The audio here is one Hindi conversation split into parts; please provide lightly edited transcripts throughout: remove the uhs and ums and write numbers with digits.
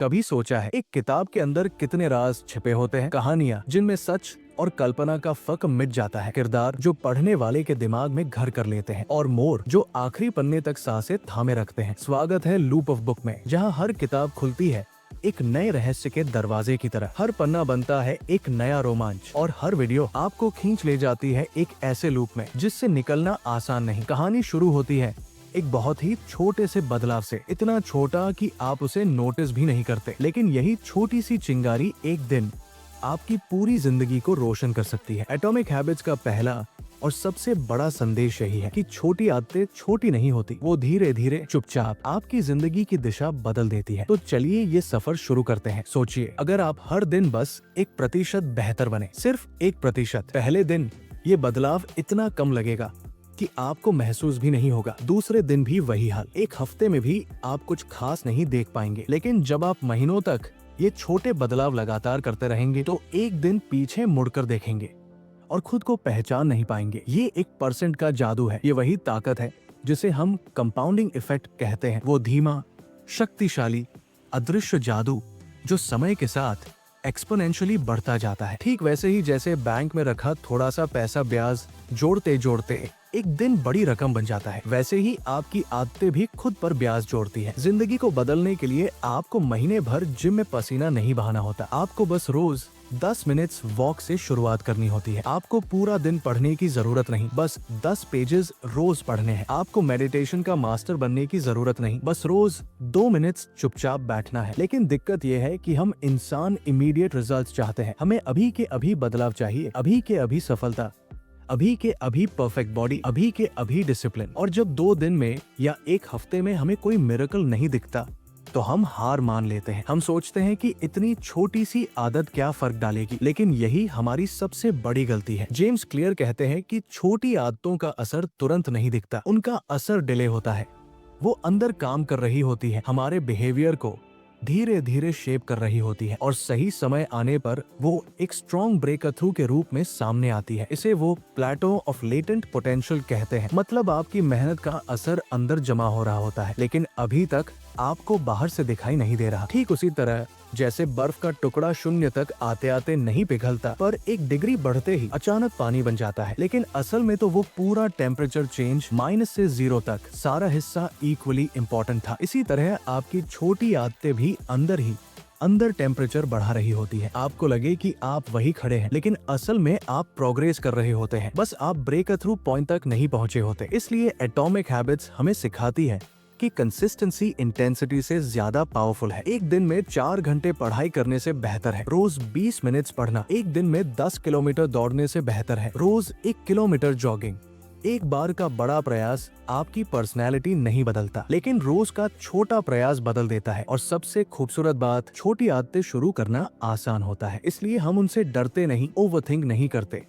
कभी सोचा है एक किताब के अंदर कितने राज छिपे होते हैं? कहानियाँ जिनमें सच और कल्पना का फर्क मिट जाता है, किरदार जो पढ़ने वाले के दिमाग में घर कर लेते हैं, और मोर जो आखिरी पन्ने तक सांसें थामे रखते हैं। स्वागत है लूप ऑफ बुक में, जहाँ हर किताब खुलती है एक नए रहस्य के दरवाजे की तरह। हर पन्ना बनता है एक नया रोमांच, और हर वीडियो आपको खींच ले जाती है एक ऐसे लूप में जिससे निकलना आसान नहीं। कहानी शुरू होती है एक बहुत ही छोटे से बदलाव से, इतना छोटा कि आप उसे नोटिस भी नहीं करते, लेकिन यही छोटी सी चिंगारी एक दिन आपकी पूरी जिंदगी को रोशन कर सकती है। एटॉमिक हैबिट्स का पहला और सबसे बड़ा संदेश यही है कि छोटी आदतें छोटी नहीं होती, वो धीरे धीरे चुपचाप आपकी जिंदगी की दिशा बदल देती है। तो चलिए ये सफर शुरू करते हैं। सोचिए, अगर आप हर दिन बस 1% बेहतर बने, सिर्फ 1%, पहले दिन ये बदलाव इतना कम लगेगा कि आपको महसूस भी नहीं होगा। दूसरे दिन भी वही हाल, एक हफ्ते में भी आप कुछ खास नहीं देख पाएंगे। लेकिन जब आप महीनों तक ये छोटे बदलाव लगातार करते रहेंगे तो एक दिन पीछे मुड़कर देखेंगे और खुद को पहचान नहीं पाएंगे। ये 1% का जादू है, ये वही ताकत है जिसे हम कंपाउंडिंग इफेक्ट कहते हैं। वो धीमा, शक्तिशाली, अदृश्य जादू जो समय के साथ एक्सपोनेंशियली बढ़ता जाता है। ठीक वैसे ही जैसे बैंक में रखा थोड़ा सा पैसा ब्याज जोड़ते जोड़ते एक दिन बड़ी रकम बन जाता है, वैसे ही आपकी आदतें भी खुद पर ब्याज जोड़ती हैं। जिंदगी को बदलने के लिए आपको महीने भर जिम में पसीना नहीं बहाना होता, आपको बस रोज 10 मिनट्स वॉक से शुरुआत करनी होती है। आपको पूरा दिन पढ़ने की जरूरत नहीं, बस 10 पेजेस रोज पढ़ने हैं। आपको मेडिटेशन का मास्टर बनने की जरूरत नहीं, बस रोज 2 मिनट्स चुपचाप बैठना है। लेकिन दिक्कत यह है कि हम इंसान इमीडिएट रिजल्ट्स चाहते हैं। हमें अभी के अभी बदलाव चाहिए, अभी के अभी सफलता, अभी के अभी परफेक्ट बॉडी, अभी के अभी डिसिप्लिन। और जब 2 दिन में या एक हफ्ते में हमें कोई मिरेकल नहीं दिखता तो हम हार मान लेते हैं। हम सोचते हैं कि इतनी छोटी सी आदत क्या फर्क डालेगी, लेकिन यही हमारी सबसे बड़ी गलती है। जेम्स क्लियर कहते हैं कि छोटी आदतों का असर तुरंत नहीं दिखता, उनका असर डिले होता है। वो अंदर काम कर रही होती है, हमारे बिहेवियर को धीरे धीरे शेप कर रही होती है, और सही समय आने पर वो एक स्ट्रॉन्ग ब्रेक थ्रू के रूप में सामने आती है। इसे वो प्लेटो ऑफ लेटेंट पोटेंशियल कहते हैं। मतलब आपकी मेहनत का असर अंदर जमा हो रहा होता है, लेकिन अभी तक आपको बाहर से दिखाई नहीं दे रहा। ठीक उसी तरह जैसे बर्फ का टुकड़ा शून्य तक आते आते नहीं पिघलता, पर 1 डिग्री बढ़ते ही अचानक पानी बन जाता है, लेकिन असल में तो वो पूरा टेम्परेचर चेंज -से 0 तक सारा हिस्सा इक्वली इम्पोर्टेंट था। इसी तरह आपकी छोटी आदतें भी अंदर टेम्परेचर बढ़ा रही होती है। आपको लगे कि आप वही खड़े हैं, लेकिन असल में आप प्रोग्रेस कर रहे होते हैं, बस आप ब्रेक थ्रू पॉइंट तक नहीं पहुंचे होते। इसलिए एटॉमिक हैबिट्स हमें सिखाती है कि कंसिस्टेंसी इंटेंसिटी से ज्यादा पावरफुल है। एक दिन में 4 घंटे पढ़ाई करने से बेहतर है रोज 20 मिनट्स पढ़ना। एक दिन में 10 किलोमीटर दौड़ने से बेहतर है रोज 1 किलोमीटर जॉगिंग। एक बार का बड़ा प्रयास आपकी पर्सनैलिटी नहीं बदलता, लेकिन रोज का छोटा प्रयास बदल देता है। और सबसे खूबसूरत बात, छोटी आदतें शुरू करना आसान होता है, इसलिए हम उनसे डरते नहीं, ओवरथिंक नहीं करते,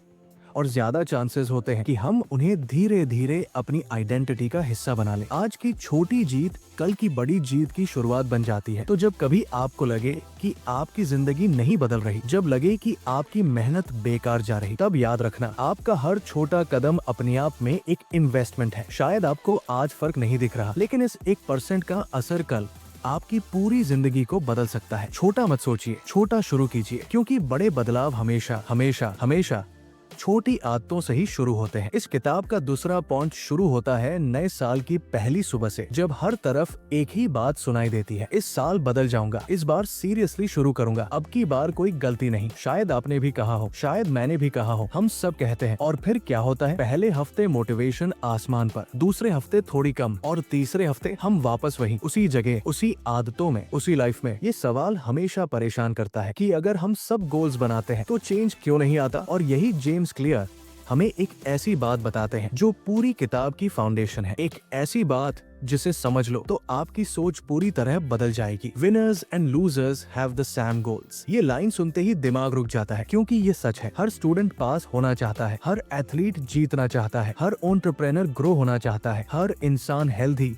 और ज्यादा चांसेस होते हैं कि हम उन्हें धीरे धीरे अपनी आइडेंटिटी का हिस्सा बना लें। आज की छोटी जीत कल की बड़ी जीत की शुरुआत बन जाती है। तो जब कभी आपको लगे कि आपकी जिंदगी नहीं बदल रही, जब लगे कि आपकी मेहनत बेकार जा रही, तब याद रखना, आपका हर छोटा कदम अपने आप में एक इन्वेस्टमेंट है। शायद आपको आज फर्क नहीं दिख रहा, लेकिन इस 1% का असर कल आपकी पूरी जिंदगी को बदल सकता है। छोटा मत सोचिए, छोटा शुरू कीजिए, क्योंकि बड़े बदलाव हमेशा हमेशा हमेशा छोटी आदतों से ही शुरू होते हैं। इस किताब का दूसरा पॉइंट शुरू होता है नए साल की पहली सुबह से, जब हर तरफ एक ही बात सुनाई देती है, इस साल बदल जाऊंगा, इस बार सीरियसली शुरू करूंगा, अब की बार कोई गलती नहीं। शायद आपने भी कहा हो, शायद मैंने भी कहा हो, हम सब कहते हैं। और फिर क्या होता है? पहले हफ्ते मोटिवेशन आसमान पर, दूसरे हफ्ते थोड़ी कम, और तीसरे हफ्ते हम वापस वही, उसी जगह, उसी आदतों में, उसी लाइफ में। ये सवाल हमेशा परेशान करता है कि अगर हम सब गोल्स बनाते हैं तो चेंज क्यों नहीं आता? और यही जेम्स क्लियर हमें एक ऐसी बात बताते हैं जो पूरी किताब की फाउंडेशन है। एक ऐसी बात जिसे समझ लो तो आपकी सोच पूरी तरह बदल जाएगी। Winners and losers have the same goals. ये लाइन सुनते ही दिमाग रुक जाता है, क्योंकि ये सच है। हर स्टूडेंट पास होना चाहता है, हर एथलीट जीतना चाहता है, हर एंटरप्रेन्योर ग्रो होना चाहता है, हर इंसान हेल्दी,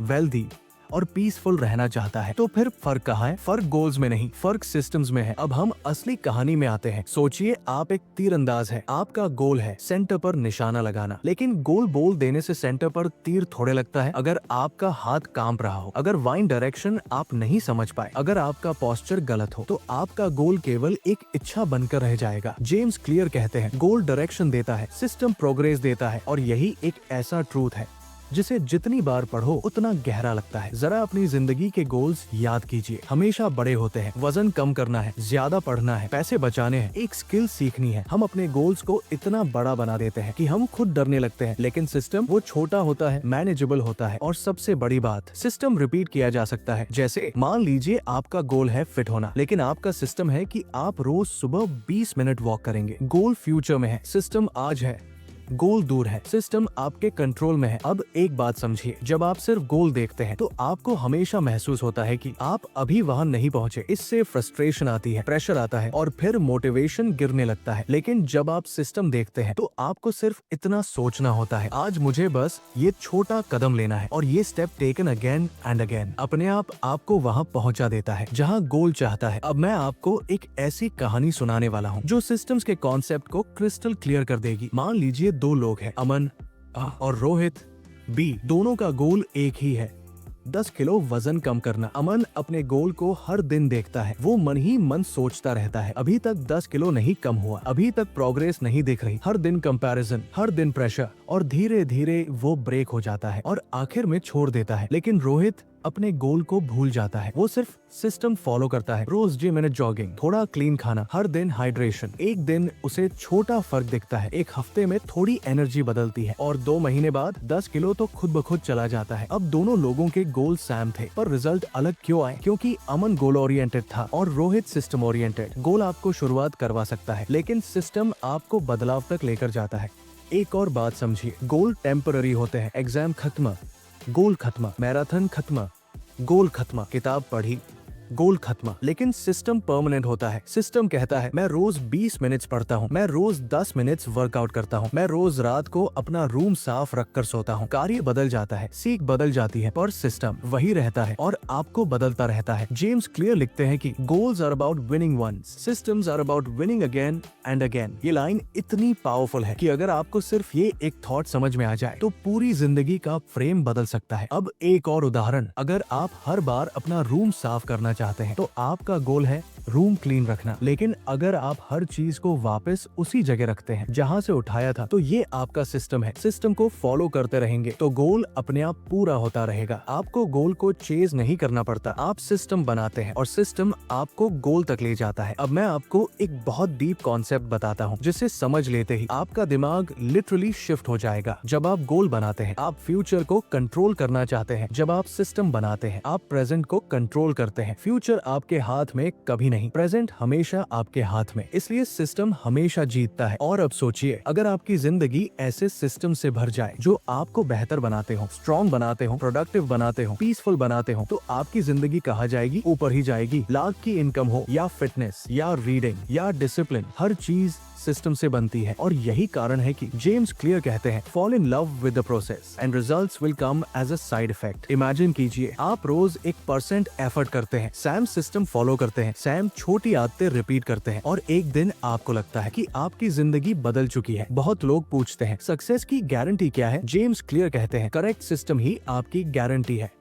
वेल्दी और पीसफुल रहना चाहता है। तो फिर फर्क कहाँ है? फर्क गोल्स में नहीं, फर्क सिस्टम्स में है। अब हम असली कहानी में आते हैं। सोचिए आप एक तीरंदाज है, आपका गोल है सेंटर पर निशाना लगाना, लेकिन गोल बोल देने से सेंटर पर तीर थोड़े लगता है। अगर आपका हाथ कांप रहा हो, अगर वाइन डायरेक्शन आप नहीं समझ पाए, अगर आपका पोस्चर गलत हो, तो आपका गोल केवल एक इच्छा बनकर रह जाएगा। जेम्स क्लियर कहते हैं, गोल डायरेक्शन देता है, सिस्टम प्रोग्रेस देता है, और यही एक ऐसा ट्रूथ है जिसे जितनी बार पढ़ो उतना गहरा लगता है। जरा अपनी जिंदगी के गोल्स याद कीजिए, हमेशा बड़े होते हैं। वजन कम करना है, ज्यादा पढ़ना है, पैसे बचाने हैं, एक स्किल सीखनी है। हम अपने गोल्स को इतना बड़ा बना देते हैं कि हम खुद डरने लगते हैं, लेकिन सिस्टम वो छोटा होता है, मैनेजेबल होता है। और सबसे बड़ी बात, सिस्टम रिपीट किया जा सकता है। जैसे मान लीजिए आपका गोल है फिट होना, लेकिन आपका सिस्टम है कि आप रोज सुबह 20 मिनट वॉक करेंगे। गोल फ्यूचर में है, सिस्टम आज है, गोल दूर है, सिस्टम आपके कंट्रोल में है। अब एक बात समझिए, जब आप सिर्फ गोल देखते हैं तो आपको हमेशा महसूस होता है कि आप अभी वहां नहीं पहुंचे। इससे फ्रस्ट्रेशन आती है, प्रेशर आता है और फिर मोटिवेशन गिरने लगता है। लेकिन जब आप सिस्टम देखते हैं तो आपको सिर्फ इतना सोचना होता है, आज मुझे बस ये छोटा कदम लेना है, और ये step taken again and again अपने आप आपको वहां पहुंचा देता है जहां गोल चाहता है। अब मैं आपको एक ऐसी कहानी सुनाने वाला हूं जो सिस्टम्स के कॉन्सेप्ट को क्रिस्टल क्लियर कर देगी। मान लीजिए दो लोग हैं, अमन और रोहित बी। दोनों का गोल एक ही है, 10 किलो वजन कम करना। अमन अपने गोल को हर दिन देखता है, वो मन ही मन सोचता रहता है, अभी तक 10 किलो नहीं कम हुआ, अभी तक प्रोग्रेस नहीं दिख रही। हर दिन कंपैरिजन, हर दिन प्रेशर, और धीरे धीरे वो ब्रेक हो जाता है और आखिर में छोड़ देता है। लेकिन रोहित अपने गोल को भूल जाता है, वो सिर्फ सिस्टम फॉलो करता है, रोज जिम एंड जॉगिंग, थोड़ा क्लीन खाना, हर दिन हाइड्रेशन। एक दिन उसे छोटा फर्क दिखता है, एक हफ्ते में थोड़ी एनर्जी बदलती है, और 2 महीने बाद 10 किलो तो खुद ब खुद चला जाता है। अब दोनों लोगों के गोल सेम थे, पर रिजल्ट अलग क्यों आए? क्योंकि अमन गोल ओरिएंटेड था और रोहित सिस्टम ओरिएंटेड। गोल आपको शुरुआत करवा सकता है, लेकिन सिस्टम आपको बदलाव तक लेकर जाता है। एक और बात समझिए, गोल टेम्पररी होते हैं। एग्जाम खत्म, गोल खत्म, मैराथन खत्म, गोल खत्म, किताब पढ़ी, गोल खत्म। लेकिन सिस्टम परमानेंट होता है। सिस्टम कहता है, मैं रोज 20 मिनट्स पढ़ता हूँ, मैं रोज 10 मिनट्स वर्कआउट करता हूँ, मैं रोज रात को अपना रूम साफ रखकर सोता हूँ। कार्य बदल जाता है, सीख बदल जाती है, पर सिस्टम वही रहता है और आपको बदलता रहता है। जेम्स क्लियर लिखते हैं कि goals are about winning once, systems are about winning again and again. ये लाइन इतनी पावरफुल है कि अगर आपको सिर्फ ये एक थॉट समझ में आ जाए तो पूरी जिंदगी का फ्रेम बदल सकता है। अब एक और उदाहरण, अगर आप हर बार अपना रूम साफ करना चाहते हैं तो आपका गोल है रूम क्लीन रखना, लेकिन अगर आप हर चीज को वापस उसी जगह रखते हैं जहां से उठाया था, तो ये आपका सिस्टम है। सिस्टम को फॉलो करते रहेंगे तो गोल अपने आप पूरा होता रहेगा। आपको गोल को चेज नहीं करना पड़ता, आप सिस्टम बनाते हैं और सिस्टम आपको गोल तक ले जाता है। अब मैं आपको एक बहुत डीप कॉन्सेप्ट बताता हूँ, जिसे समझ लेते ही आपका दिमाग लिटरली शिफ्ट हो जाएगा। जब आप गोल बनाते हैं, आप फ्यूचर को कंट्रोल करना चाहते हैं। जब आप सिस्टम बनाते हैं, आप प्रेजेंट को कंट्रोल करते हैं। फ्यूचर आपके हाथ में कभी नहीं, प्रेजेंट हमेशा आपके हाथ में, इसलिए सिस्टम हमेशा जीतता है। और अब सोचिए, अगर आपकी जिंदगी ऐसे सिस्टम से भर जाए जो आपको बेहतर बनाते हो, स्ट्रॉन्ग बनाते हो, प्रोडक्टिव बनाते हो, पीसफुल बनाते हो, तो आपकी जिंदगी कहाँ जाएगी? ऊपर ही जाएगी। लाख की इनकम हो या फिटनेस या रीडिंग या डिसिप्लिन, हर चीज सिस्टम से बनती है। और यही कारण है कि जेम्स क्लियर कहते हैं, fall in love with the process and results will come as a side effect. Imagine कीजिए, आप रोज 1% एफर्ट करते हैं, सैम सिस्टम फॉलो करते हैं, सैम छोटी आदतें रिपीट करते हैं, और एक दिन आपको लगता है कि आपकी जिंदगी बदल चुकी है। बहुत लोग पूछते हैं, सक्सेस की गारंटी क्या है? जेम्स क्लियर कहते हैं, करेक्ट सिस्टम ही आपकी गारंटी है।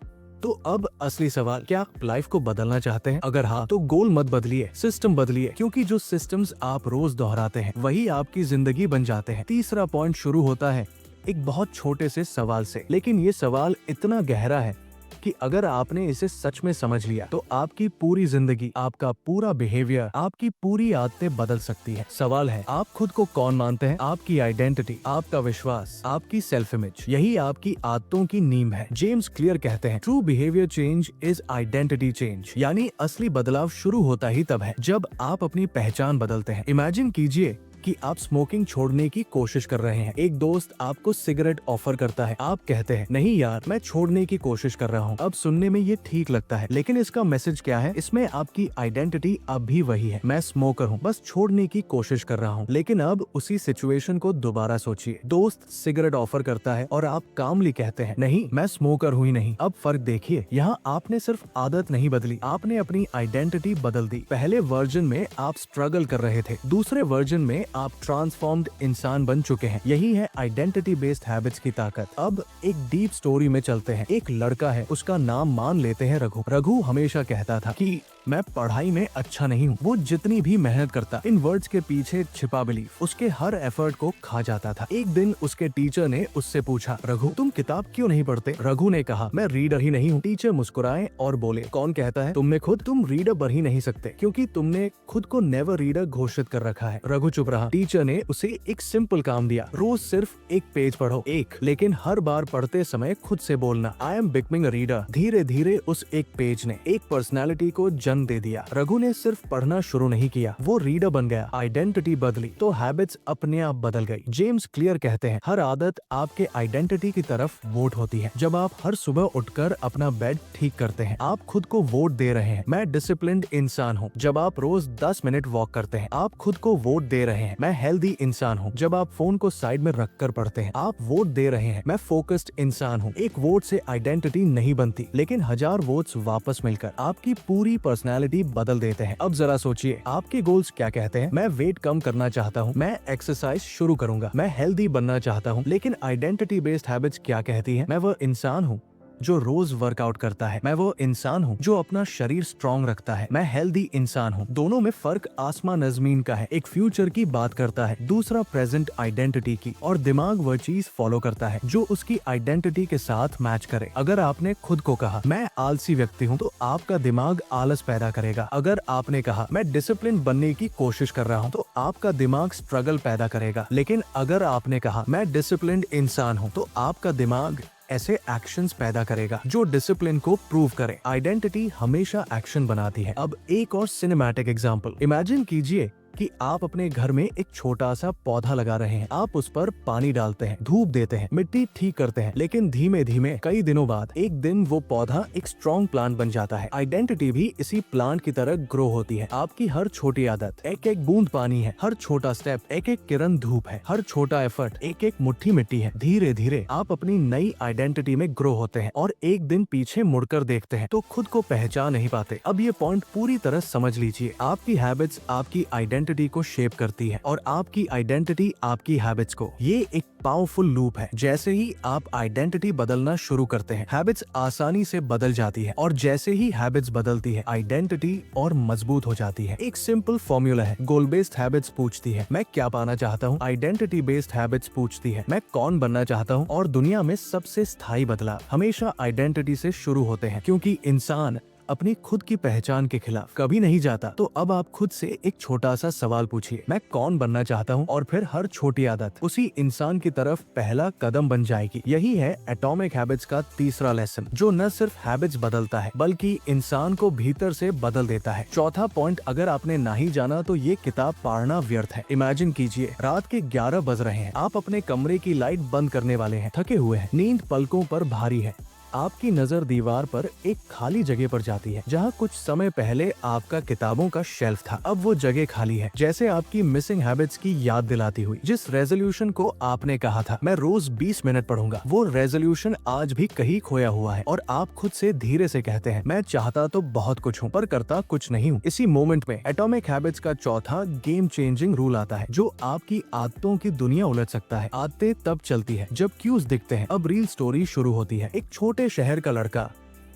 तो अब असली सवाल, क्या आप लाइफ को बदलना चाहते हैं? अगर हाँ, तो गोल मत बदलिए, सिस्टम बदलिए, क्योंकि जो सिस्टम्स आप रोज दोहराते हैं वही आपकी जिंदगी बन जाते हैं। तीसरा पॉइंट शुरू होता है एक बहुत छोटे से सवाल से, लेकिन ये सवाल इतना गहरा है कि अगर आपने इसे सच में समझ लिया तो आपकी पूरी जिंदगी, आपका पूरा बिहेवियर, आपकी पूरी आदतें बदल सकती है। सवाल है, आप खुद को कौन मानते हैं? आपकी आइडेंटिटी, आपका विश्वास, आपकी सेल्फ इमेज, यही आपकी आदतों की नींव है। जेम्स क्लियर कहते हैं, true behaviour change is identity change, यानी असली बदलाव शुरू होता ही तब है जब आप अपनी पहचान बदलते हैं। इमेजिन कीजिए कि आप स्मोकिंग छोड़ने की कोशिश कर रहे हैं। एक दोस्त आपको सिगरेट ऑफर करता है, आप कहते हैं नहीं यार मैं छोड़ने की कोशिश कर रहा हूँ। अब सुनने में ये ठीक लगता है, लेकिन इसका मैसेज क्या है? इसमें आपकी आइडेंटिटी अब भी वही है, मैं स्मोकर हूँ, बस छोड़ने की कोशिश कर रहा हूँ। लेकिन अब उसी सिचुएशन को दोबारा सोचिए, दोस्त सिगरेट ऑफर करता है और आप कामली कहते हैं नहीं मैं स्मोकर हूँ ही नहीं। अब फर्क देखिए, यहाँ आपने सिर्फ आदत नहीं बदली, आपने अपनी आइडेंटिटी बदल दी। पहले वर्जन में आप स्ट्रगल कर रहे थे, दूसरे वर्जन में आप ट्रांसफॉर्म्ड इंसान बन चुके हैं। यही है आइडेंटिटी बेस्ड हैबिट्स की ताकत। अब एक डीप स्टोरी में चलते हैं। एक लड़का है, उसका नाम मान लेते हैं रघु। रघु हमेशा कहता था कि मैं पढ़ाई में अच्छा नहीं हूँ। वो जितनी भी मेहनत करता, इन वर्ड्स के पीछे छिपा बिलीफ उसके हर एफर्ट को खा जाता था। एक दिन उसके टीचर ने उससे पूछा, रघु तुम किताब क्यों नहीं पढ़ते? रघु ने कहा, मैं रीडर ही नहीं हूँ। टीचर मुस्कुराए और बोले, कौन कहता है तुमने खुद? तुम रीडर बन ही नहीं सकते क्योंकि तुमने खुद को नेवर रीडर घोषित कर रखा है। रघु चुप रहा। टीचर ने उसे एक सिंपल काम दिया, रोज सिर्फ एक पेज पढ़ो, लेकिन हर बार पढ़ते समय खुद से बोलना, I am becoming a reader. धीरे धीरे उस एक पेज ने एक पर्सनैलिटी को जन्म दे दिया। रघु ने सिर्फ पढ़ना शुरू नहीं किया, वो रीडर बन गया। आइडेंटिटी बदली तो हैबिट्स अपने आप बदल गई। जेम्स क्लियर कहते हैं, हर आदत आपके आइडेंटिटी की तरफ वोट होती है। जब आप हर सुबह उठकर अपना बेड ठीक करते हैं, आप खुद को वोट दे रहे हैं, मैं डिसिप्लिन्ड इंसान हूँ। जब आप रोज 10 मिनट वॉक करते हैं, आप खुद को वोट दे रहे हैं, मैं हेल्दी इंसान हूँ। जब आप फोन को साइड में रखकर पढ़ते हैं, आप वोट दे रहे हैं, मैं फोकस्ड इंसान हूँ। एक वोट से आइडेंटिटी नहीं बनती, लेकिन 1000 वोट्स वापस मिलकर आपकी पूरी पर्सनैलिटी बदल देते हैं। अब जरा सोचिए, आपके गोल्स क्या कहते हैं? मैं वेट कम करना चाहता हूँ, मैं एक्सरसाइज शुरू करूंगा, मैं हेल्दी बनना चाहता हूँ। लेकिन आइडेंटिटी बेस्ड हैबिट्स क्या कहती है? मैं वह इंसान हूँ जो रोज वर्कआउट करता है, मैं वो इंसान हूँ जो अपना शरीर स्ट्रॉन्ग रखता है, मैं हेल्दी इंसान हूँ। दोनों में फर्क आसमान जमीन का है। एक फ्यूचर की बात करता है, दूसरा प्रेजेंट आइडेंटिटी की, और दिमाग वह चीज फॉलो करता है जो उसकी आइडेंटिटी के साथ मैच करे। अगर आपने खुद को कहा मैं आलसी व्यक्ति हूँ, तो आपका दिमाग आलस पैदा करेगा। अगर आपने कहा मैं डिसिप्लिन बनने की कोशिश कर रहा हूँ, तो आपका दिमाग स्ट्रगल पैदा करेगा। लेकिन अगर आपने कहा मैं डिसिप्लिन्ड इंसान हूँ, तो आपका दिमाग ऐसे एक्शंस पैदा करेगा जो डिसिप्लिन को प्रूव करे। आइडेंटिटी हमेशा एक्शन बनाती है। अब एक और सिनेमैटिक एग्जांपल इमेजिन कीजिए कि आप अपने घर में एक छोटा सा पौधा लगा रहे हैं। आप उस पर पानी डालते हैं, धूप देते हैं, मिट्टी ठीक करते हैं, लेकिन धीमे धीमे कई दिनों बाद एक दिन वो पौधा एक स्ट्रॉन्ग प्लांट बन जाता है। आइडेंटिटी भी इसी प्लांट की तरह ग्रो होती है। आपकी हर छोटी आदत एक एक बूंद पानी है, हर छोटा स्टेप एक एक किरण धूप है, हर छोटा एफर्ट एक एक मुट्ठी मिट्टी है। धीरे धीरे आप अपनी नई आइडेंटिटी में ग्रो होते हैं, और एक दिन पीछे मुड़कर देखते हैं तो खुद को पहचान नहीं पाते। अब ये पॉइंट पूरी तरह समझ लीजिए, आपकी हैबिट्स आपकी आइडेंटिटी को शेप करती है, और आपकी आइडेंटिटी आपकी हैबिट्स को। ये एक पावरफुल लूप है। जैसे ही आप आइडेंटिटी बदलना शुरू करते हैं, हैबिट्स आसानी से बदल जाती है, और जैसे ही हैबिट्स बदलती है, आइडेंटिटी और मजबूत हो जाती है। एक सिंपल फॉर्मूला है। गोल बेस्ड हैबिट्स पूछती है मैं क्या पाना चाहता हूँ, आइडेंटिटी बेस्ड हैबिट्स पूछती है मैं कौन बनना चाहता हूँ। और दुनिया में सबसे स्थायी बदलाव हमेशा आइडेंटिटी से शुरू होते हैं, क्योंकि इंसान अपनी खुद की पहचान के खिलाफ कभी नहीं जाता। तो अब आप खुद से एक छोटा सा सवाल पूछिए, मैं कौन बनना चाहता हूँ, और फिर हर छोटी आदत उसी इंसान की तरफ पहला कदम बन जाएगी। यही है एटॉमिक हैबिट्स का तीसरा लेसन, जो न सिर्फ हैबिट्स बदलता है बल्कि इंसान को भीतर से बदल देता है। चौथा पॉइंट अगर आपने नहीं जाना तो ये किताब पढ़ना व्यर्थ है। इमेजिन कीजिए रात के 11 बज रहे हैं, आप अपने कमरे की लाइट बंद करने वाले हैं, थके हुए हैं, नींद पलकों पर भारी है। आपकी नजर दीवार पर एक खाली जगह पर जाती है, जहाँ कुछ समय पहले आपका किताबों का शेल्फ था। अब वो जगह खाली है, जैसे आपकी मिसिंग हैबिट्स की याद दिलाती हुई। जिस रेजोल्यूशन को आपने कहा था मैं रोज 20 मिनट पढ़ूंगा, वो रेजोल्यूशन आज भी कहीं खोया हुआ है, और आप खुद से धीरे से कहते हैं मैं चाहता तो बहुत कुछ हूँ पर करता कुछ नहीं हूँ। इसी मोमेंट में एटॉमिक हैबिट्स का चौथा गेम चेंजिंग रूल आता है, जो आपकी आदतों की दुनिया उलट सकता है। आदतें तब चलती है जब क्यूज दिखते हैं। अब रील स्टोरी शुरू होती है। एक छोटे शहर का लड़का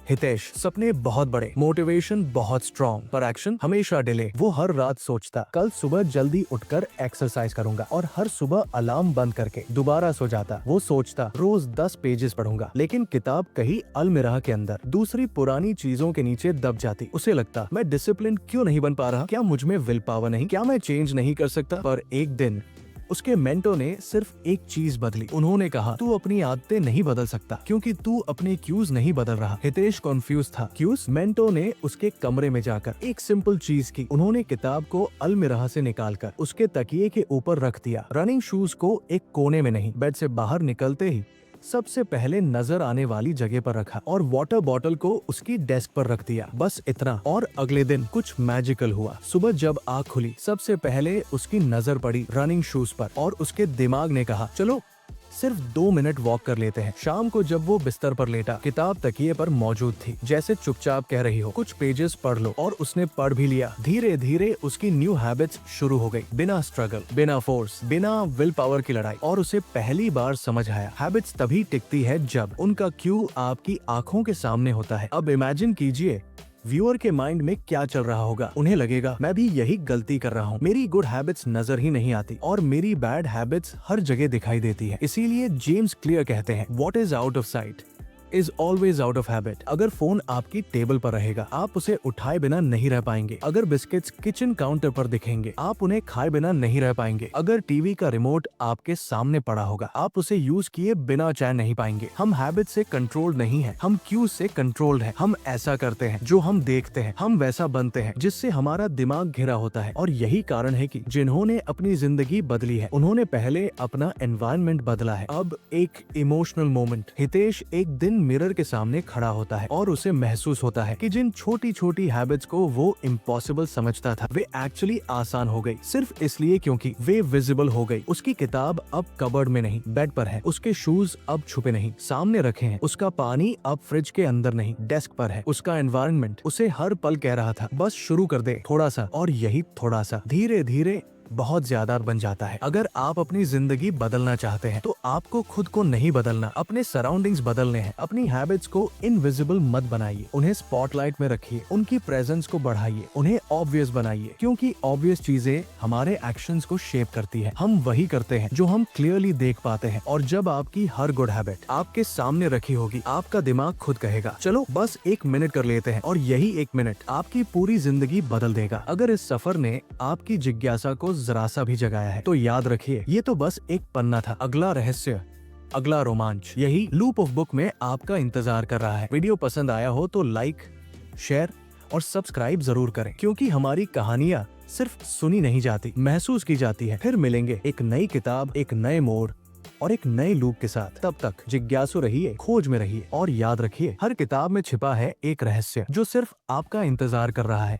हितेश, सपने बहुत बड़े, मोटिवेशन बहुत स्ट्रॉन्ग, पर एक्शन हमेशा डिले। वो हर रात सोचता कल सुबह जल्दी उठकर एक्सरसाइज करूंगा, और हर सुबह अलार्म बंद करके दोबारा सो जाता। वो सोचता रोज 10 पेजेस पढ़ूंगा, लेकिन किताब कहीं अलमिराह के अंदर दूसरी पुरानी चीजों के नीचे दब जाती। उसे लगता मैं डिसिप्लिन क्यों नहीं बन पा रहा, क्या मुझ में विल पावर नहीं, क्या मैं चेंज नहीं कर सकता। पर एक दिन उसके मेंटो ने सिर्फ एक चीज बदली। उन्होंने कहा, तू अपनी आदतें नहीं बदल सकता क्योंकि तू अपने क्यूज नहीं बदल रहा। हितेश कॉन्फ्यूज था। क्यूज? मेंटो ने उसके कमरे में जाकर एक सिंपल चीज की। उन्होंने किताब को अलमिराह से निकालकर उसके तकिए के ऊपर रख दिया। रनिंग शूज को एक कोने में नहीं, बेड से बाहर निकलते ही सबसे पहले नजर आने वाली जगह पर रखा और वाटर बॉटल को उसकी डेस्क पर रख दिया। बस इतना। और अगले दिन कुछ मैजिकल हुआ। सुबह जब आँख खुली, सबसे पहले उसकी नजर पड़ी रनिंग शूज पर और उसके दिमाग ने कहा, चलो सिर्फ 2 मिनट वॉक कर लेते हैं। शाम को जब वो बिस्तर पर लेटा, किताब तकिए पर मौजूद थी, जैसे चुपचाप कह रही हो, कुछ पेजेस पढ़ लो। और उसने पढ़ भी लिया। धीरे धीरे उसकी न्यू हैबिट्स शुरू हो गई, बिना स्ट्रगल, बिना फोर्स, बिना विल पावर की लड़ाई। और उसे पहली बार समझ आया, हैबिट्स तभी टिकती है जब उनका क्यू आपकी आंखों के सामने होता है। अब इमेजिन कीजिए व्यूअर के माइंड में क्या चल रहा होगा। उन्हें लगेगा, मैं भी यही गलती कर रहा हूँ, मेरी गुड हैबिट्स नजर ही नहीं आती और मेरी बैड हैबिट्स हर जगह दिखाई देती है। इसीलिए जेम्स क्लियर कहते हैं, what is out of site is always out of habit. अगर फोन आपकी टेबल पर रहेगा, आप उसे उठाए बिना नहीं रह पाएंगे। अगर बिस्किट्स किचन काउंटर पर दिखेंगे, आप उन्हें खाए बिना नहीं रह पाएंगे। अगर टीवी का रिमोट आपके सामने पड़ा होगा, आप उसे यूज किए बिना चैन नहीं पाएंगे। हम हैबिट से कंट्रोल नहीं है, हम क्यू से कंट्रोल्ड है। हम ऐसा करते हैं जो हम देखते हैं, हम वैसा बनते हैं जिससे हमारा दिमाग घिरा होता है। और यही कारण है कि जिन्होंने अपनी जिंदगी बदली है, उन्होंने पहले अपना एनवायरनमेंट बदला है। अब एक इमोशनल मोमेंट। हितेश एक दिन मिरर के सामने खड़ा होता है और उसे महसूस होता है कि जिन छोटी छोटी हैबिट्स को वो इम्पॉसिबल समझता था, वे एक्चुअली आसान हो गई, सिर्फ इसलिए क्योंकि वे विजिबल हो गई। उसकी किताब अब कबर्ड में नहीं, बेड पर है। उसके शूज अब छुपे नहीं, सामने रखे हैं। उसका पानी अब फ्रिज के अंदर नहीं, डेस्क पर है। उसका एनवायरनमेंट उसे हर पल कह रहा था, बस शुरू कर दे, थोड़ा सा। और यही थोड़ा सा धीरे धीरे बहुत ज्यादा बन जाता है। अगर आप अपनी जिंदगी बदलना चाहते हैं तो आपको खुद को नहीं बदलना, अपने सराउंडिंग्स बदलने हैं। अपनी हैबिट्स को इनविजिबल मत बनाइए, उन्हें स्पॉटलाइट में रखिए, उनकी प्रेजेंस को बढ़ाइए, उन्हें ऑब्वियस बनाइए, क्योंकि ऑब्वियस चीजें हमारे एक्शंस को शेप करती है। हम वही करते हैं जो हम क्लियरली देख पाते हैं। और जब आपकी हर गुड हैबिट आपके सामने रखी होगी, आपका दिमाग खुद कहेगा, चलो बस 1 मिनट कर लेते हैं। और यही 1 मिनट आपकी पूरी जिंदगी बदल देगा। अगर इस सफर ने आपकी जिज्ञासा को जरा सा भी जगाया है, तो याद रखिए, ये तो बस एक पन्ना था। अगला रहस्य, अगला रोमांच, यही लूप ऑफ बुक में आपका इंतजार कर रहा है। वीडियो पसंद आया हो तो लाइक, शेयर और सब्सक्राइब जरूर करें, क्योंकि हमारी कहानियाँ सिर्फ सुनी नहीं जाती, महसूस की जाती है। फिर मिलेंगे एक नई किताब, एक नए मोड़ और एक नए लूप के साथ। तब तक जिज्ञासु रहिए, खोज में रहिए और याद रखिए, हर किताब में छिपा है एक रहस्य जो सिर्फ आपका इंतजार कर रहा है।